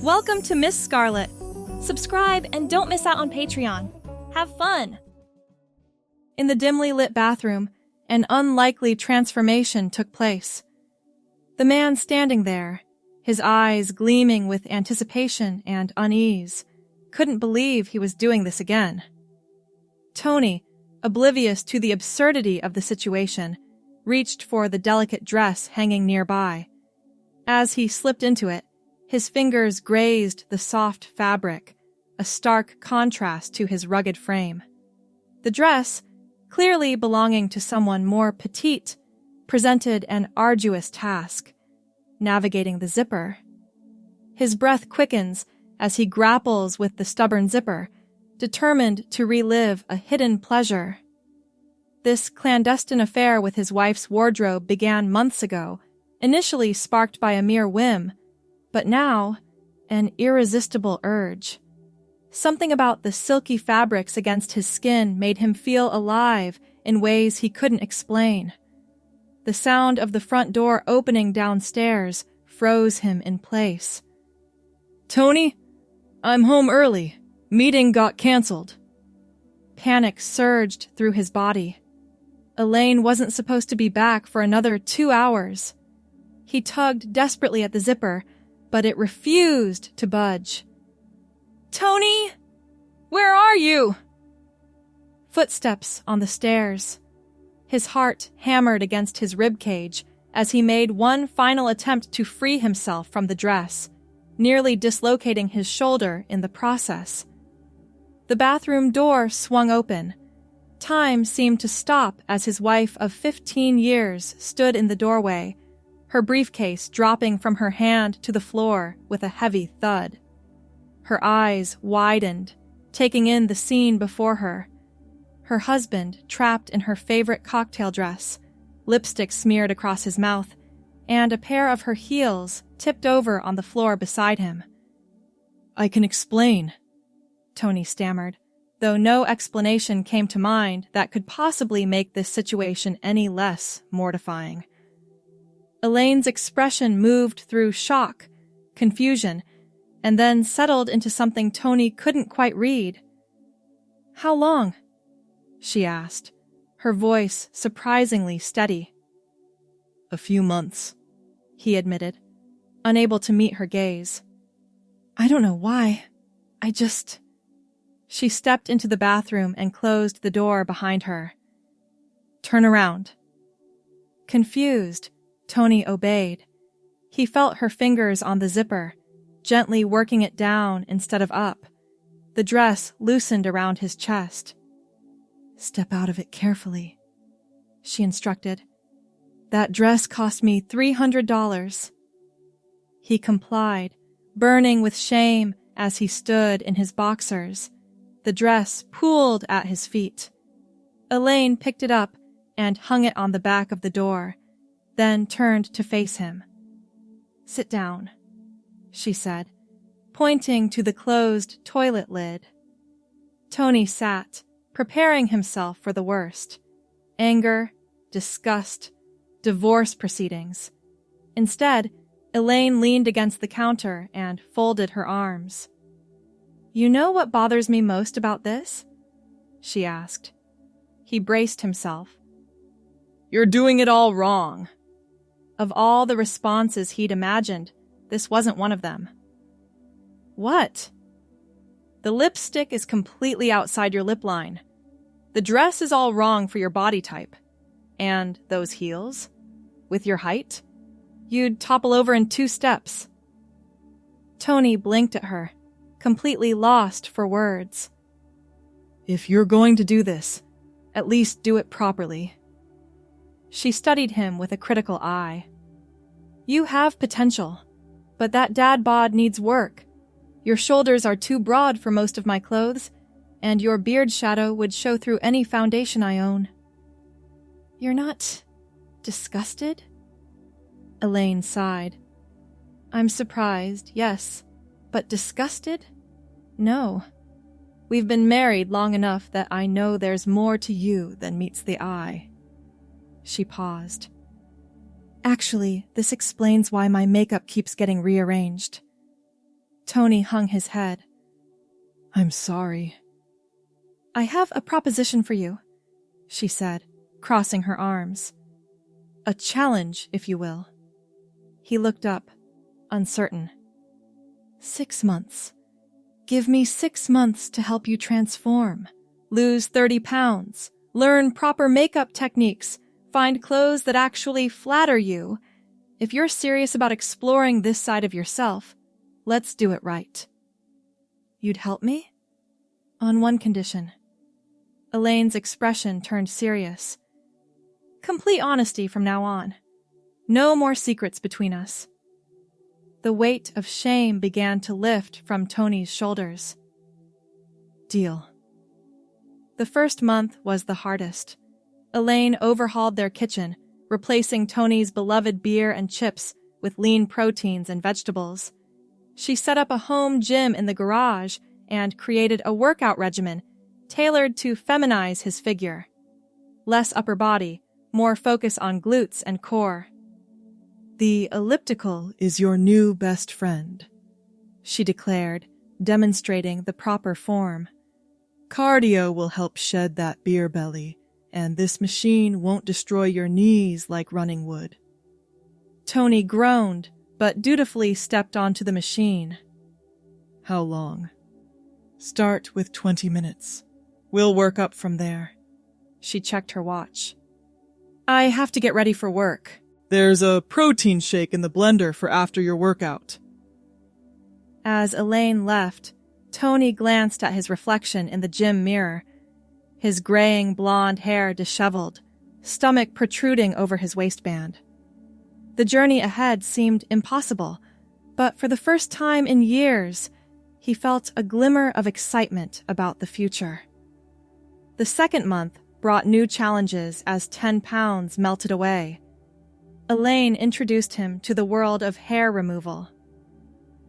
Welcome to Miss Scarlett. Subscribe and don't miss out on Patreon. Have fun! In the dimly lit bathroom, an unlikely transformation took place. The man standing there, his eyes gleaming with anticipation and unease, couldn't believe he was doing this again. Tony, oblivious to the absurdity of the situation, reached for the delicate dress hanging nearby. As he slipped into it, his fingers grazed the soft fabric, a stark contrast to his rugged frame. The dress, clearly belonging to someone more petite, presented an arduous task, navigating the zipper. His breath quickens as he grapples with the stubborn zipper, determined to relive a hidden pleasure. This clandestine affair with his wife's wardrobe began months ago, initially sparked by a mere whim, but now, an irresistible urge. Something about the silky fabrics against his skin made him feel alive in ways he couldn't explain. The sound of the front door opening downstairs froze him in place. "Tony, I'm home early. Meeting got canceled." Panic surged through his body. Elaine wasn't supposed to be back for another 2 hours. He tugged desperately at the zipper, but it refused to budge. "Tony! Where are you?" Footsteps on the stairs. His heart hammered against his ribcage as he made one final attempt to free himself from the dress, nearly dislocating his shoulder in the process. The bathroom door swung open. Time seemed to stop as his wife of 15 years stood in the doorway, her briefcase dropping from her hand to the floor with a heavy thud. Her eyes widened, taking in the scene before her. Her husband trapped in her favorite cocktail dress, lipstick smeared across his mouth, and a pair of her heels tipped over on the floor beside him. "I can explain," Tony stammered, though no explanation came to mind that could possibly make this situation any less mortifying. Elaine's expression moved through shock, confusion, and then settled into something Tony couldn't quite read. "How long?" she asked, her voice surprisingly steady. "A few months," he admitted, unable to meet her gaze. "I don't know why. She stepped into the bathroom and closed the door behind her. "Turn around." Confused, Tony obeyed. He felt her fingers on the zipper, gently working it down instead of up. The dress loosened around his chest. "Step out of it carefully," she instructed. "That dress cost me $300. He complied, burning with shame as he stood in his boxers. The dress pooled at his feet. Elaine picked it up and hung it on the back of the door, then turned to face him. "Sit down," she said, pointing to the closed toilet lid. Tony sat, preparing himself for the worst. Anger, disgust, divorce proceedings. Instead, Elaine leaned against the counter and folded her arms. "You know what bothers me most about this?" she asked. He braced himself. "You're doing it all wrong." Of all the responses he'd imagined, this wasn't one of them. "What?" "The lipstick is completely outside your lip line. The dress is all wrong for your body type. And those heels? With your height? You'd topple over in 2 steps. Tony blinked at her, completely lost for words. "If you're going to do this, at least do it properly." She studied him with a critical eye. "You have potential, but that dad bod needs work. Your shoulders are too broad for most of my clothes, and your beard shadow would show through any foundation I own." "You're not disgusted?" Elaine sighed. "I'm surprised, yes, but disgusted? No. We've been married long enough that I know there's more to you than meets the eye." She paused. "Actually, this explains why my makeup keeps getting rearranged." Tony hung his head. I'm sorry. I have a proposition for you, she said, crossing her arms. A challenge, if you will. He looked up, uncertain. 6 months. Give me 6 months to help you transform. Lose 30 pounds. Learn proper makeup techniques. Find clothes that actually flatter you. If you're serious about exploring this side of yourself, let's do it right. You'd help me? On one condition. Elaine's expression turned serious. Complete honesty from now on. No more secrets between us. The weight of shame began to lift from Tony's shoulders. Deal. The first month was the hardest. Elaine overhauled their kitchen, replacing Tony's beloved beer and chips with lean proteins and vegetables. She set up a home gym in the garage and created a workout regimen tailored to feminize his figure. Less upper body, more focus on glutes and core. The elliptical is your new best friend, she declared, demonstrating the proper form. Cardio will help shed that beer belly, and this machine won't destroy your knees like running would. Tony groaned, but dutifully stepped onto the machine. How long? Start with 20 minutes. We'll work up from there. She checked her watch. I have to get ready for work. There's a protein shake in the blender for after your workout. As Elaine left, Tony glanced at his reflection in the gym mirror, his graying blonde hair disheveled, stomach protruding over his waistband. The journey ahead seemed impossible, but for the first time in years, he felt a glimmer of excitement about the future. The second month brought new challenges as 10 pounds melted away. Elaine introduced him to the world of hair removal.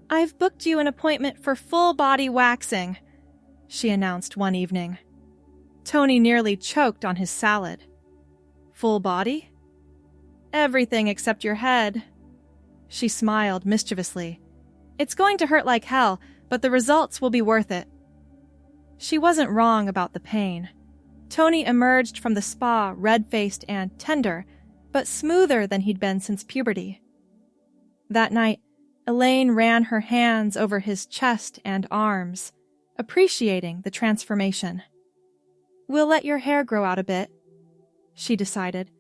I've booked you an appointment for full-body waxing, she announced one evening. Tony nearly choked on his salad. Full body? Everything except your head. She smiled mischievously. It's going to hurt like hell, but the results will be worth it. She wasn't wrong about the pain. Tony emerged from the spa red-faced and tender, but smoother than he'd been since puberty. That night, Elaine ran her hands over his chest and arms, appreciating the transformation. We'll let your hair grow out a bit, she decided,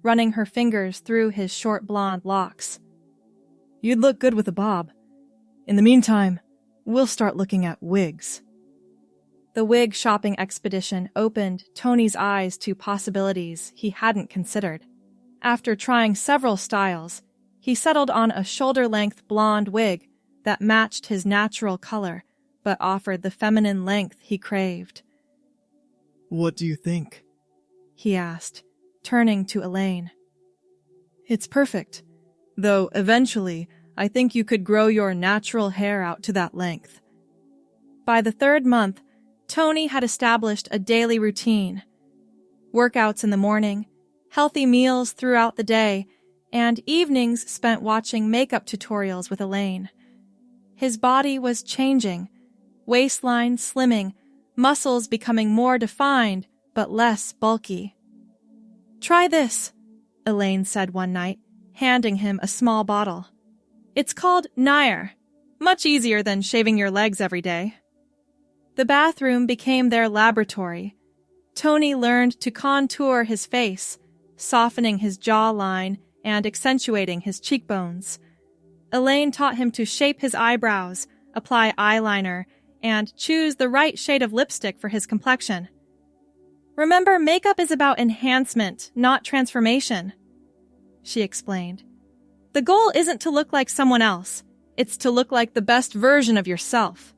running her fingers through his short blonde locks. You'd look good with a bob. In the meantime, we'll start looking at wigs. The wig shopping expedition opened Tony's eyes to possibilities he hadn't considered. After trying several styles, he settled on a shoulder-length blonde wig that matched his natural color but offered the feminine length he craved. What do you think? He asked, turning to Elaine. It's perfect, though eventually I think you could grow your natural hair out to that length. By the third month, Tony had established a daily routine. Workouts in the morning, healthy meals throughout the day, and evenings spent watching makeup tutorials with Elaine. His body was changing, waistline slimming, muscles becoming more defined but less bulky. Try this, Elaine said one night, handing him a small bottle. It's called Nair, much easier than shaving your legs every day. The bathroom became their laboratory. Tony learned to contour his face, softening his jawline and accentuating his cheekbones. Elaine taught him to shape his eyebrows, apply eyeliner, and choose the right shade of lipstick for his complexion. Remember, makeup is about enhancement, not transformation, she explained. The goal isn't to look like someone else. It's to look like the best version of yourself.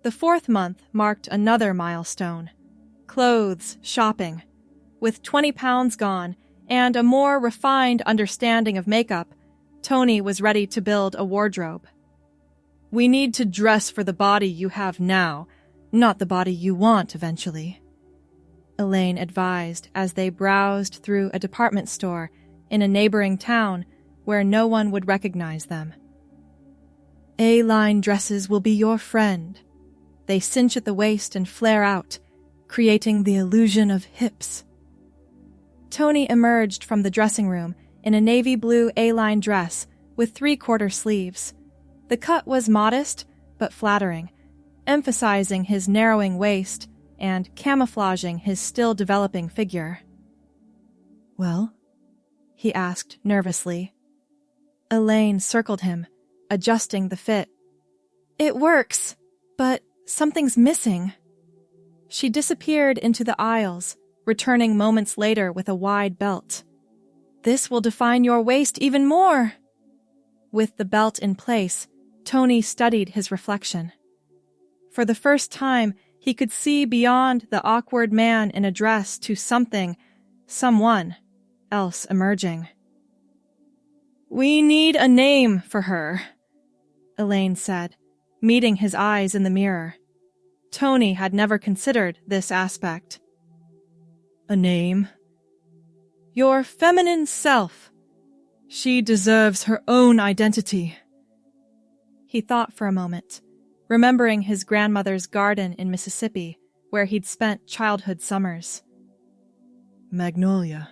The fourth month marked another milestone. Clothes shopping. With 20 pounds gone and a more refined understanding of makeup, Tony was ready to build a wardrobe. We need to dress for the body you have now, not the body you want eventually, Elaine advised as they browsed through a department store in a neighboring town where no one would recognize them. A-line dresses will be your friend. They cinch at the waist and flare out, creating the illusion of hips. Tony emerged from the dressing room in a navy blue A-line dress with 3/4 sleeves. The cut was modest but flattering, emphasizing his narrowing waist and camouflaging his still developing figure. "Well?" he asked nervously. Elaine circled him, adjusting the fit. "It works, but something's missing." She disappeared into the aisles, returning moments later with a wide belt. "This will define your waist even more." With the belt in place, Tony studied his reflection. For the first time, he could see beyond the awkward man in a dress to someone else emerging. "We need a name for her," Elaine said, meeting his eyes in the mirror. Tony had never considered this aspect. "A name? Your feminine self. She deserves her own identity." He thought for a moment, remembering his grandmother's garden in Mississippi, where he'd spent childhood summers. "Magnolia,"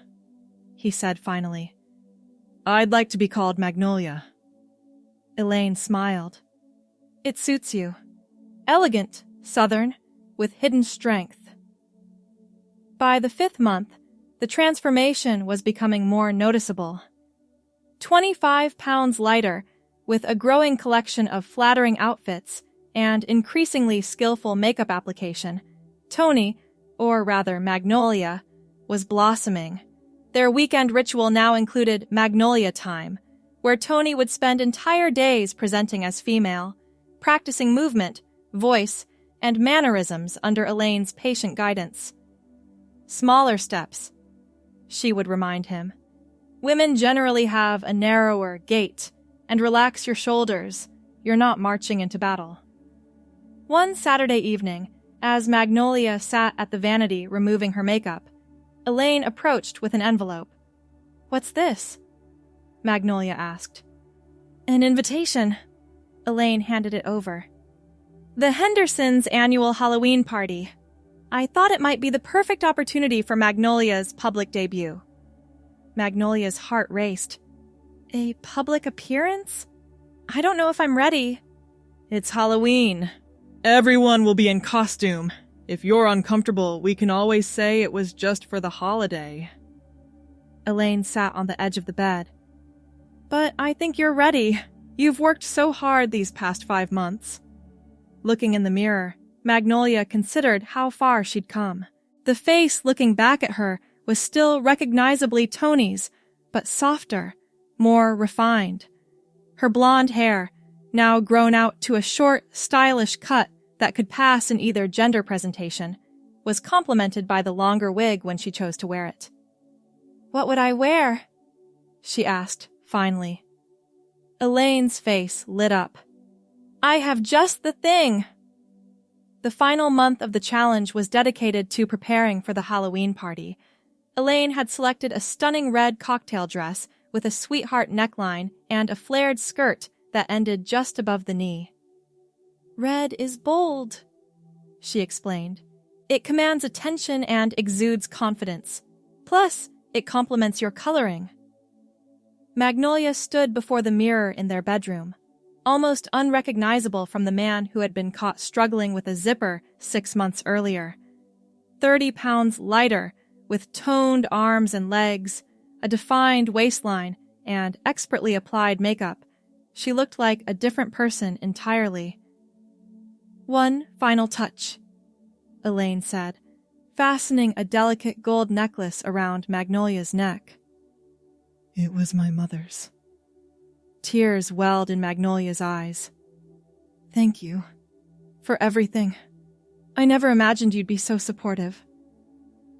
he said finally. "I'd like to be called Magnolia." Elaine smiled. "It suits you. Elegant, Southern, with hidden strength." By the 5th month, the transformation was becoming more noticeable. 25 pounds lighter, with a growing collection of flattering outfits and increasingly skillful makeup application, Tony, or rather Magnolia, was blossoming. Their weekend ritual now included Magnolia Time, where Tony would spend entire days presenting as female, practicing movement, voice, and mannerisms under Elaine's patient guidance. "Smaller steps," she would remind him. "Women generally have a narrower gait, and relax your shoulders. You're not marching into battle." One Saturday evening, as Magnolia sat at the vanity removing her makeup, Elaine approached with an envelope. "What's this?" Magnolia asked. "An invitation." Elaine handed it over. "The Hendersons' annual Halloween party. I thought it might be the perfect opportunity for Magnolia's public debut." Magnolia's heart raced. "A public appearance? I don't know if I'm ready." "It's Halloween. Everyone will be in costume. If you're uncomfortable, we can always say it was just for the holiday." Elaine sat on the edge of the bed. "But I think you're ready. You've worked so hard these past 5 months." Looking in the mirror, Magnolia considered how far she'd come. The face looking back at her was still recognizably Tony's, but softer, more refined. Her blonde hair, now grown out to a short, stylish cut that could pass in either gender presentation, was complemented by the longer wig when she chose to wear it. "What would I wear?" she asked, finally. Elaine's face lit up. "I have just the thing!" The final month of the challenge was dedicated to preparing for the Halloween party. Elaine had selected a stunning red cocktail dress with a sweetheart neckline and a flared skirt that ended just above the knee. "Red is bold," she explained. "It commands attention and exudes confidence. Plus, it complements your coloring." Magnolia stood before the mirror in their bedroom, almost unrecognizable from the man who had been caught struggling with a zipper 6 months earlier. 30 pounds lighter, with toned arms and legs, a defined waistline, and expertly applied makeup, she looked like a different person entirely. "One final touch," Elaine said, fastening a delicate gold necklace around Magnolia's neck. "It was my mother's." Tears welled in Magnolia's eyes. "Thank you. For everything. I never imagined you'd be so supportive."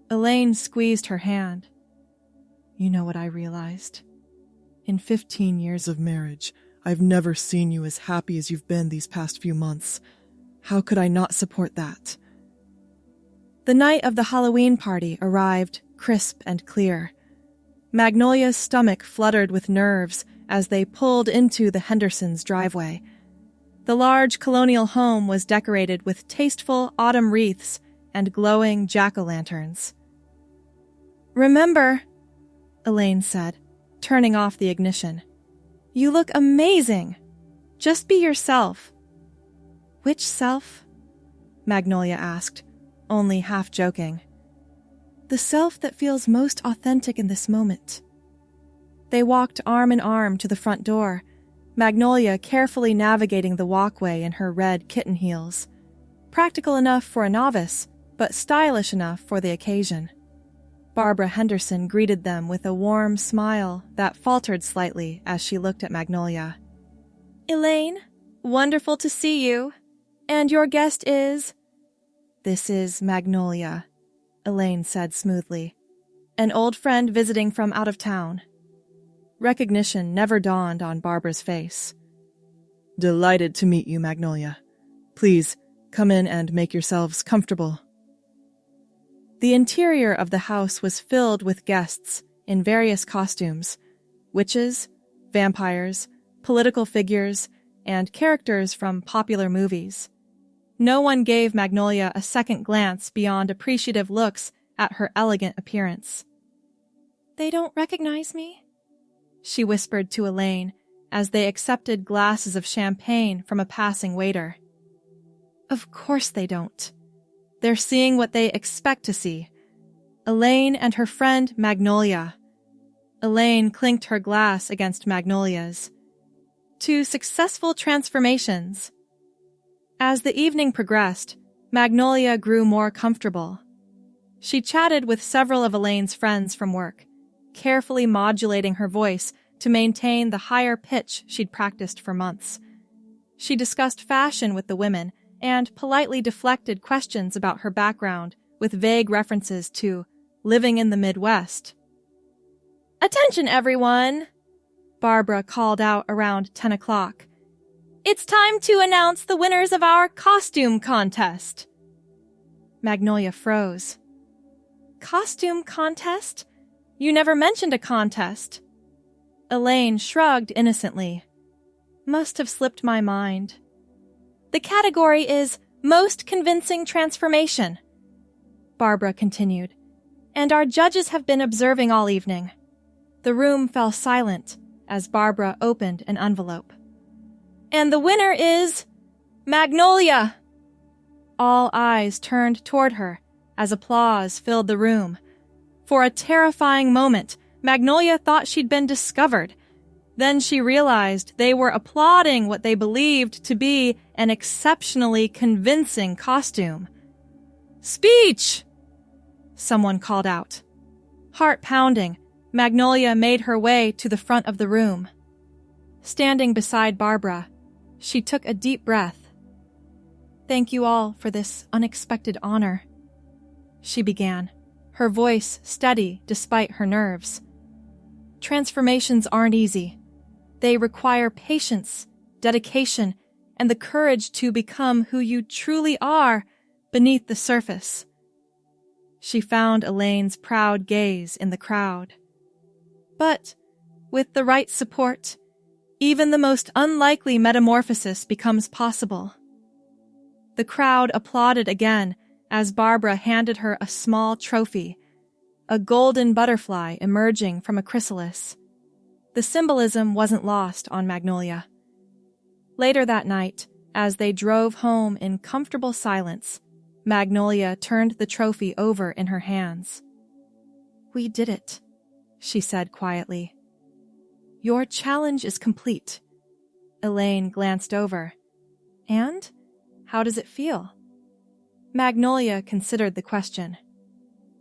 Elaine squeezed her hand. "You know what I realized? In 15 years of marriage, I've never seen you as happy as you've been these past few months. How could I not support that?" The night of the Halloween party arrived crisp and clear. Magnolia's stomach fluttered with nerves as they pulled into the Hendersons' driveway. The large colonial home was decorated with tasteful autumn wreaths and glowing jack-o'-lanterns. "Remember," Elaine said, turning off the ignition, "you look amazing. Just be yourself." "Which self?" Magnolia asked, only half joking. "The self that feels most authentic in this moment." They walked arm in arm to the front door, Magnolia carefully navigating the walkway in her red kitten heels. Practical enough for a novice, but stylish enough for the occasion. Barbara Henderson greeted them with a warm smile that faltered slightly as she looked at Magnolia. "Elaine, wonderful to see you. And your guest is—" "This is Magnolia," Elaine said smoothly. "An old friend visiting from out of town." Recognition never dawned on Barbara's face. "Delighted to meet you, Magnolia. Please, come in and make yourselves comfortable." The interior of the house was filled with guests in various costumes: witches, vampires, political figures, and characters from popular movies. No one gave Magnolia a second glance beyond appreciative looks at her elegant appearance. "They don't recognize me?" she whispered to Elaine as they accepted glasses of champagne from a passing waiter. "Of course they don't. They're seeing what they expect to see. Elaine and her friend Magnolia." Elaine clinked her glass against Magnolia's. "Two successful transformations." As the evening progressed, Magnolia grew more comfortable. She chatted with several of Elaine's friends from work, carefully modulating her voice to maintain the higher pitch she'd practiced for months. She discussed fashion with the women and politely deflected questions about her background with vague references to living in the Midwest. "Attention, everyone!" Barbara called out around 10 o'clock. "It's time to announce the winners of our costume contest." Magnolia froze. "Costume contest? You never mentioned a contest." Elaine shrugged innocently. "Must have slipped my mind." "The category is Most Convincing Transformation," Barbara continued, "and our judges have been observing all evening." The room fell silent as Barbara opened an envelope. "And the winner is Magnolia!" All eyes turned toward her as applause filled the room. For a terrifying moment, Magnolia thought she'd been discovered. Then she realized they were applauding what they believed to be an exceptionally convincing costume. "Speech!" someone called out. Heart pounding, Magnolia made her way to the front of the room. Standing beside Barbara, she took a deep breath. "Thank you all for this unexpected honor," she began, her voice steady despite her nerves. "Transformations aren't easy. They require patience, dedication, and the courage to become who you truly are beneath the surface." She found Elaine's proud gaze in the crowd. "But with the right support, even the most unlikely metamorphosis becomes possible." The crowd applauded again as Barbara handed her a small trophy, a golden butterfly emerging from a chrysalis. The symbolism wasn't lost on Magnolia. Later that night, as they drove home in comfortable silence, Magnolia turned the trophy over in her hands. "We did it," she said quietly. "Your challenge is complete." Elaine glanced over. "And? How does it feel?" Magnolia considered the question.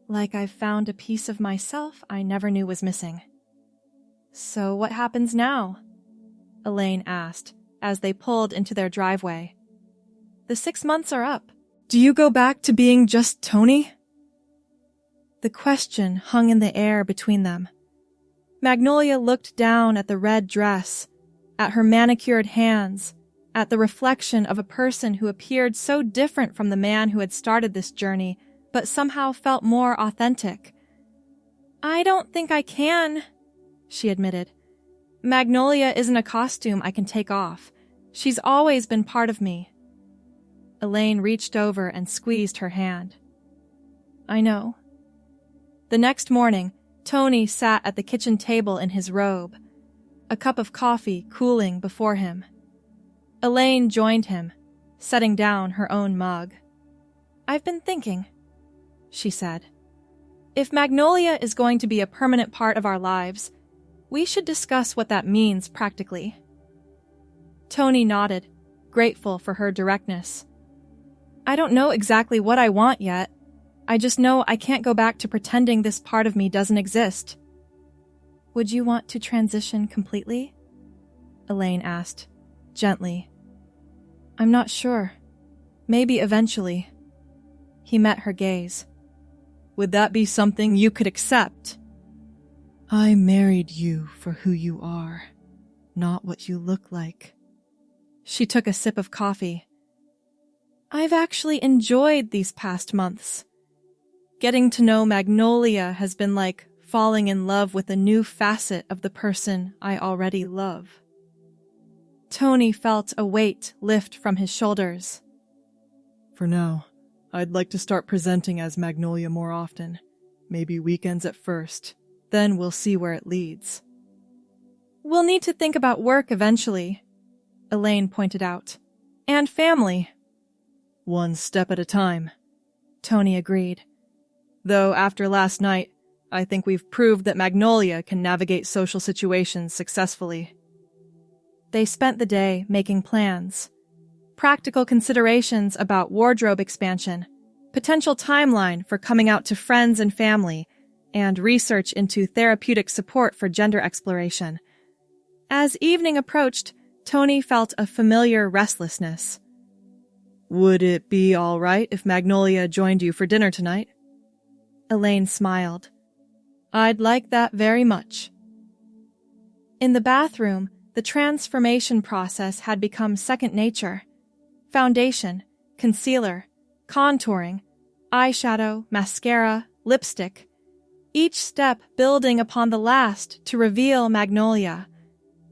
"Like I've found a piece of myself I never knew was missing." "So what happens now?" Elaine asked as they pulled into their driveway. "The 6 months are up. Do you go back to being just Tony?" The question hung in the air between them. Magnolia looked down at the red dress, at her manicured hands, at the reflection of a person who appeared so different from the man who had started this journey, but somehow felt more authentic. "I don't think I can," she admitted. "Magnolia isn't a costume I can take off. She's always been part of me. Elaine reached over and squeezed her hand. I know. The next morning, Tony sat at the kitchen table in his robe, a cup of coffee cooling before him. Elaine joined him, setting down her own mug. I've been thinking, she said. If Magnolia is going to be a permanent part of our lives, we should discuss what that means practically. Tony nodded, grateful for her directness. I don't know exactly what I want yet. I just know I can't go back to pretending this part of me doesn't exist. Would you want to transition completely? Elaine asked, gently. I'm not sure. Maybe eventually. He met her gaze. Would that be something you could accept? I married you for who you are, not what you look like. She took a sip of coffee. I've actually enjoyed these past months. Getting to know Magnolia has been like falling in love with a new facet of the person I already love. Tony felt a weight lift from his shoulders. For now, I'd like to start presenting as Magnolia more often. Maybe weekends at first. Then we'll see where it leads. We'll need to think about work eventually, Elaine pointed out. And family. One step at a time, Tony agreed. Though after last night, I think we've proved that Magnolia can navigate social situations successfully. They spent the day making plans. Practical considerations about wardrobe expansion, potential timeline for coming out to friends and family, and research into therapeutic support for gender exploration. As evening approached, Tony felt a familiar restlessness. Would it be all right if Magnolia joined you for dinner tonight? Elaine smiled. I'd like that very much. In the bathroom, the transformation process had become second nature. Foundation, concealer, contouring, eyeshadow, mascara, lipstick. Each step building upon the last to reveal Magnolia.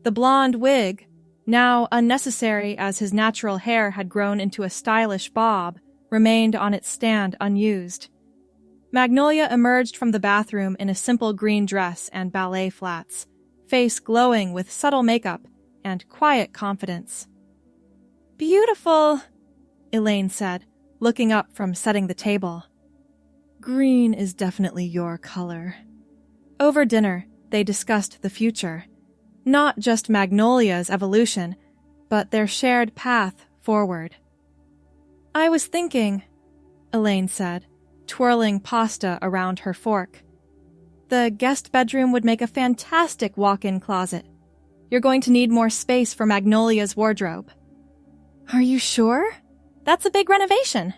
The blonde wig, now unnecessary as his natural hair had grown into a stylish bob, remained on its stand unused. Magnolia emerged from the bathroom in a simple green dress and ballet flats, face glowing with subtle makeup and quiet confidence. Beautiful, Elaine said, looking up from setting the table. Green is definitely your color. Over dinner, they discussed the future. Not just Magnolia's evolution, but their shared path forward. I was thinking, Elaine said, twirling pasta around her fork. The guest bedroom would make a fantastic walk-in closet. You're going to need more space for Magnolia's wardrobe. Are you sure? That's a big renovation.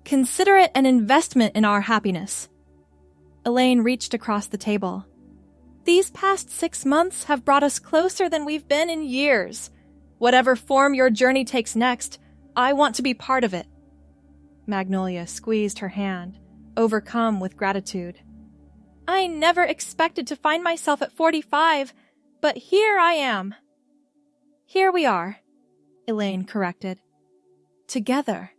Consider it an investment in our happiness. Elaine reached across the table. These past 6 months have brought us closer than we've been in years. Whatever form your journey takes next, I want to be part of it. Magnolia squeezed her hand, overcome with gratitude. I never expected to find myself at 45, but here I am. Here we are, Elaine corrected. Together.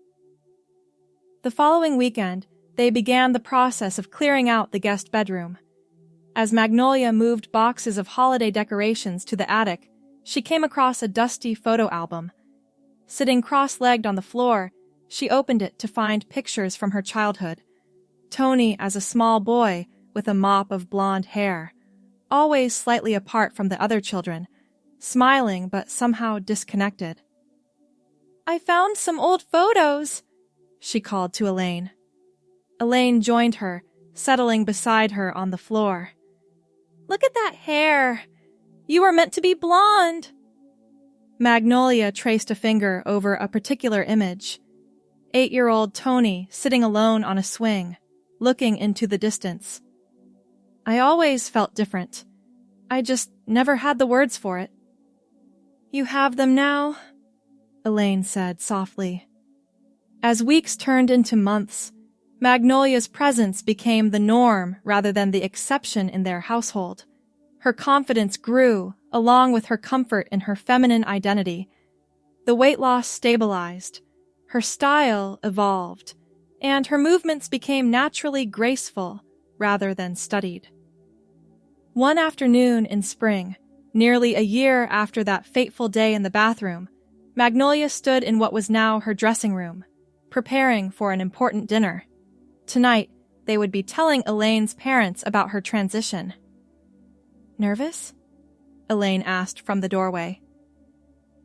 The following weekend, they began the process of clearing out the guest bedroom. As Magnolia moved boxes of holiday decorations to the attic, she came across a dusty photo album. Sitting cross-legged on the floor, she opened it to find pictures from her childhood. Tony as a small boy with a mop of blonde hair, always slightly apart from the other children, smiling but somehow disconnected. I found some old photos, she called to Elaine. Elaine joined her, settling beside her on the floor. Look at that hair. You were meant to be blonde. Magnolia traced a finger over a particular image. 8-year-old Tony sitting alone on a swing, looking into the distance. I always felt different. I just never had the words for it. You have them now, Elaine said softly. As weeks turned into months, Magnolia's presence became the norm rather than the exception in their household. Her confidence grew, along with her comfort in her feminine identity. The weight loss stabilized, her style evolved, and her movements became naturally graceful rather than studied. One afternoon in spring, nearly a year after that fateful day in the bathroom, Magnolia stood in what was now her dressing room, preparing for an important dinner. Tonight, they would be telling Elaine's parents about her transition. "Nervous?" Elaine asked from the doorway.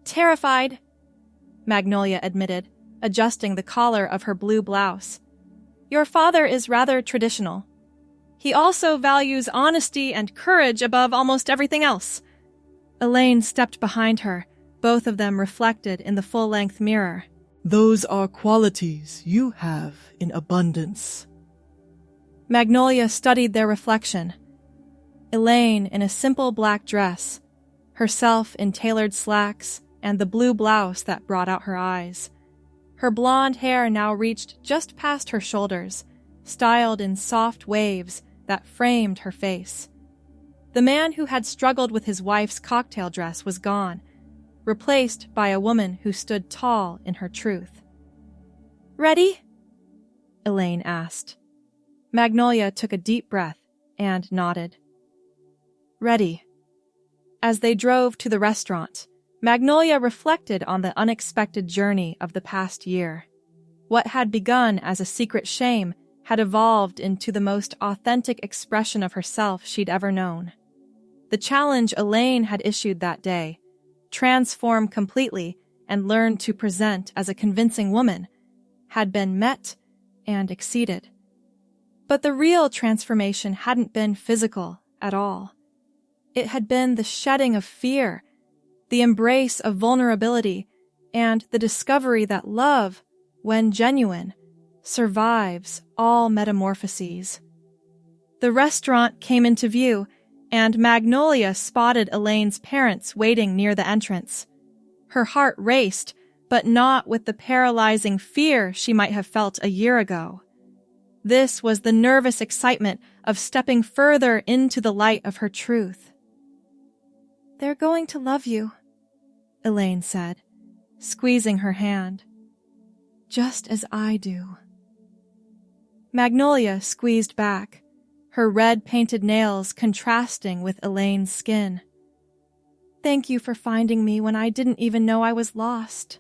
"Terrified," Magnolia admitted, adjusting the collar of her blue blouse. "Your father is rather traditional. He also values honesty and courage above almost everything else." Elaine stepped behind her, both of them reflected in the full-length mirror. "Those are qualities you have in abundance." Magnolia studied their reflection. Elaine in a simple black dress, herself in tailored slacks and the blue blouse that brought out her eyes. Her blonde hair now reached just past her shoulders, styled in soft waves that framed her face. The man who had struggled with his wife's cocktail dress was gone, replaced by a woman who stood tall in her truth. "Ready?" Elaine asked. Magnolia took a deep breath and nodded. "Ready." As they drove to the restaurant, Magnolia reflected on the unexpected journey of the past year. What had begun as a secret shame had evolved into the most authentic expression of herself she'd ever known. The challenge Elaine had issued that day, transform completely and learn to present as a convincing woman, had been met and exceeded. But the real transformation hadn't been physical at all. It had been the shedding of fear, the embrace of vulnerability, and the discovery that love, when genuine, survives all metamorphoses. The restaurant came into view, and Magnolia spotted Elaine's parents waiting near the entrance. Her heart raced, but not with the paralyzing fear she might have felt a year ago. This was the nervous excitement of stepping further into the light of her truth. "They're going to love you," Elaine said, squeezing her hand. "Just as I do." Magnolia squeezed back, her red-painted nails contrasting with Elaine's skin. "Thank you for finding me when I didn't even know I was lost."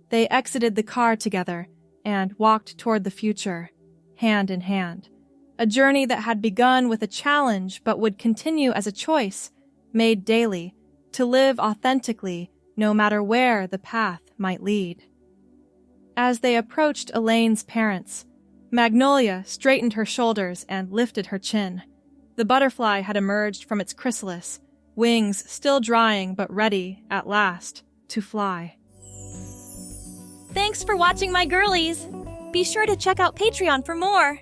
They exited the car together and walked toward the future, hand in hand, a journey that had begun with a challenge but would continue as a choice, made daily, to live authentically no matter where the path might lead. As they approached Elaine's parents, Magnolia straightened her shoulders and lifted her chin. The butterfly had emerged from its chrysalis, wings still drying but ready, at last, to fly. Thanks for watching, my girlies! Be sure to check out Patreon for more!